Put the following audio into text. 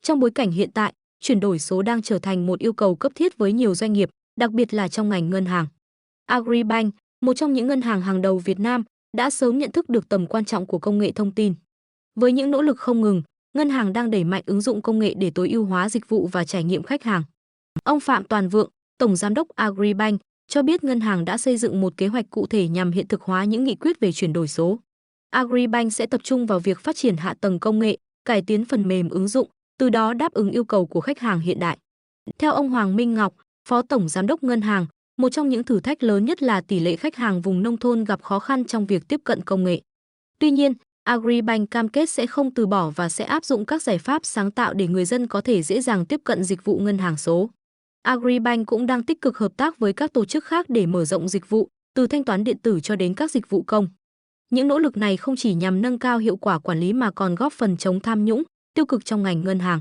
Trong bối cảnh hiện tại, chuyển đổi số đang trở thành một yêu cầu cấp thiết với nhiều doanh nghiệp, đặc biệt là trong ngành ngân hàng. Agribank, một trong những ngân hàng hàng đầu Việt Nam, đã sớm nhận thức được tầm quan trọng của công nghệ thông tin. Với những nỗ lực không ngừng, ngân hàng đang đẩy mạnh ứng dụng công nghệ để tối ưu hóa dịch vụ và trải nghiệm khách hàng. Ông Phạm Toàn Vượng, Tổng Giám đốc Agribank, cho biết ngân hàng đã xây dựng một kế hoạch cụ thể nhằm hiện thực hóa những nghị quyết về chuyển đổi số. Agribank sẽ tập trung vào việc phát triển hạ tầng công nghệ, cải tiến phần mềm ứng dụng, từ đó đáp ứng yêu cầu của khách hàng hiện đại. Theo ông Hoàng Minh Ngọc, Phó Tổng Giám đốc Ngân hàng, một trong những thử thách lớn nhất là tỷ lệ khách hàng vùng nông thôn gặp khó khăn trong việc tiếp cận công nghệ. Tuy nhiên, Agribank cam kết sẽ không từ bỏ và sẽ áp dụng các giải pháp sáng tạo để người dân có thể dễ dàng tiếp cận dịch vụ ngân hàng số. Agribank cũng đang tích cực hợp tác với các tổ chức khác để mở rộng dịch vụ, từ thanh toán điện tử cho đến các dịch vụ công. Những nỗ lực này không chỉ nhằm nâng cao hiệu quả quản lý mà còn góp phần chống tham nhũng, tiêu cực trong ngành ngân hàng.